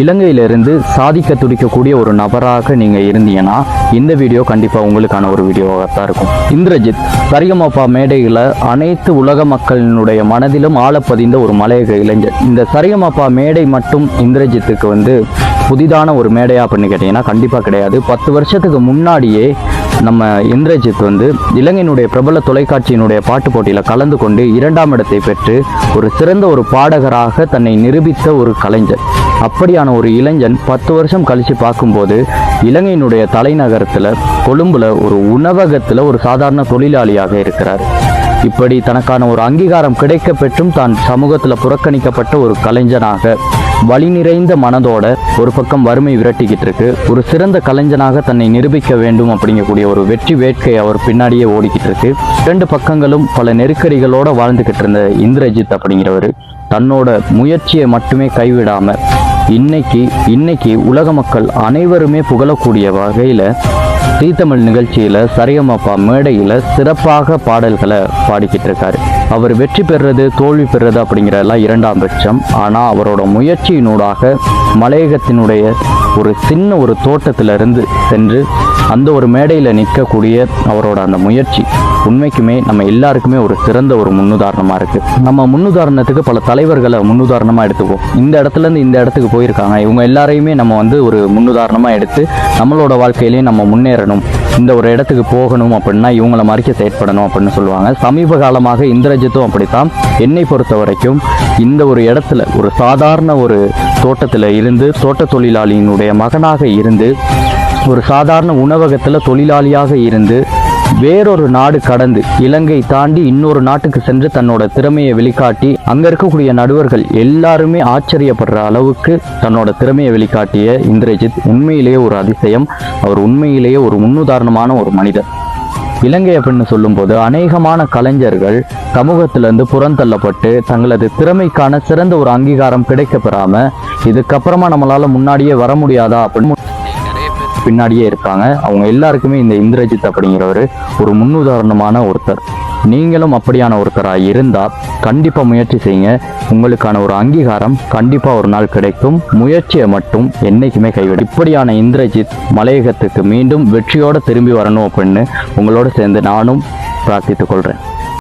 இலங்கையிலிருந்து சாதிக்க துடிக்கக்கூடிய ஒரு நபராக நீங்கள் இருந்தீங்கன்னா இந்த வீடியோ கண்டிப்பாக உங்களுக்கான ஒரு வீடியோவாக தான் இருக்கும். இந்திரஜித் சரிகமபா மேடையில் அனைத்து உலக மக்களினுடைய மனதிலும் ஆழப்பதிந்த ஒரு மலையக இளைஞர். இந்த சரிகமபா மேடை மட்டும் இந்திரஜித்துக்கு புதிதான ஒரு மேடையா அப்படின்னு கேட்டீங்கன்னா கண்டிப்பாக கிடையாது. 10 வருஷத்துக்கு முன்னாடியே நம்ம இந்திரஜித் இலங்கையினுடைய பிரபல தொலைக்காட்சியினுடைய பாட்டு போட்டியில் கலந்து கொண்டு 2ஆம் இடத்தை பெற்று ஒரு சிறந்த ஒரு பாடகராக தன்னை நிரூபித்த ஒரு கலைஞர். அப்படியான ஒரு இளைஞன் 10 வருஷம் கழித்து பார்க்கும்போது இலங்கையினுடைய தலைநகரத்தில் கொழும்புல ஒரு உணவகத்தில் ஒரு சாதாரண தொழிலாளியாக இருக்கிறார். இப்படி தனக்கான ஒரு அங்கீகாரம் கிடைக்க பெற்றும் தான் சமூகத்தில் புறக்கணிக்கப்பட்ட ஒரு கலைஞனாக வழி நிறைந்த மனதோட ஒரு பக்கம் வறுமை விரட்டிக்கிட்டு இருக்கு. ஒரு சிறந்த கலைஞனாக தன்னை நிரூபிக்க வேண்டும் அப்படிங்கக்கூடிய ஒரு வெற்றி வேட்கை அவர் பின்னாடியே ஓடிக்கிட்டு இருக்கு. 2 பக்கங்களும் பல நெருக்கடிகளோட வாழ்ந்துகிட்டு இருந்த இந்திரஜித் அப்படிங்கிறவர் தன்னோட முயற்சியை மட்டுமே கைவிடாம இன்னைக்கு உலக மக்கள் அனைவருமே புகழக்கூடிய வகையில் தீத்தமிழ் நிகழ்ச்சியில் சரிகமபா மேடையில் சிறப்பாக பாடல்களை பாடிக்கிட்டு இருக்காரு. அவர் வெற்றி பெறுறது தோல்வி பெறுறது அப்படிங்கிறதெல்லாம் 2ஆம் பட்சம். ஆனால் அவரோட முயற்சியினூடாக மலையகத்தினுடைய ஒரு சின்ன ஒரு தோட்டத்திலிருந்து சென்று அந்த ஒரு மேடையில் நிற்கக்கூடிய அவரோட அந்த முயற்சி உண்மைக்குமே நம்ம எல்லாருக்குமே ஒரு சிறந்த ஒரு முன்னுதாரணமாக இருக்குது. நம்ம முன்னுதாரணத்துக்கு பல தலைவர்களை முன்னுதாரணமாக எடுத்துக்குவோம். இந்த இடத்துலேருந்து இந்த இடத்துக்கு போயிருக்காங்க, இவங்க எல்லாரையுமே நம்ம ஒரு முன்னுதாரணமாக எடுத்து நம்மளோட வாழ்க்கையிலேயே நம்ம முன்னேறணும், இந்த ஒரு இடத்துக்கு போகணும் அப்படின்னா இவங்களை மறிக்க செயற்படணும் அப்படின்னு சொல்லுவாங்க. சமீப காலமாக இந்திரஜித்தும் அப்படித்தான். என்னை பொறுத்த வரைக்கும் இந்த ஒரு இடத்துல ஒரு சாதாரண ஒரு தோட்டத்தில் இருந்து தோட்ட தொழிலாளியினுடைய மகனாக இருந்து ஒரு சாதாரண உணவகத்தில் தொழிலாளியாக இருந்து வேறொரு நாடு கடந்து இலங்கை தாண்டி இன்னொரு நாட்டுக்கு சென்று தன்னோட திறமையை வெளிக்காட்டி அங்க இருக்கக்கூடிய நடுவர்கள் எல்லாருமே ஆச்சரியப்படுற அளவுக்கு தன்னோட திறமையை வெளிக்காட்டிய இந்திரஜித் உண்மையிலேயே ஒரு அதிசயம். அவர் உண்மையிலேயே ஒரு முன்னுதாரணமான ஒரு மனிதர். இலங்கை அப்படின்னு சொல்லும்போது அநேகமான கலைஞர்கள் சமூகத்திலிருந்து புறந்தள்ளப்பட்டு தங்களது திறமைக்கான சிறந்த ஒரு அங்கீகாரம் கிடைக்க பெறாம இதுக்கப்புறமா நம்மளால முன்னாடியே வர முடியாதா அப்படின்னு பின்னாடியே இருப்பாங்க. அவங்க எல்லாருக்குமே இந்த இந்திரஜித் அப்படிங்கிறவர் ஒரு முன்னுதாரணமான ஒருத்தர். நீங்களும் அப்படியான ஒருத்தராக இருந்தால் கண்டிப்பாக முயற்சி செய்யுங்க. உங்களுக்கான ஒரு அங்கீகாரம் கண்டிப்பாக ஒரு நாள் கிடைக்கும். முயற்சியை மட்டும் என்னைக்குமே கைவிடும். இப்படியான இந்திரஜித் மலையகத்துக்கு மீண்டும் வெற்றியோடு திரும்பி வரணும் அப்படின்னு உங்களோட சேர்ந்து நானும் பிரார்த்தித்துக் கொள்கிறேன்.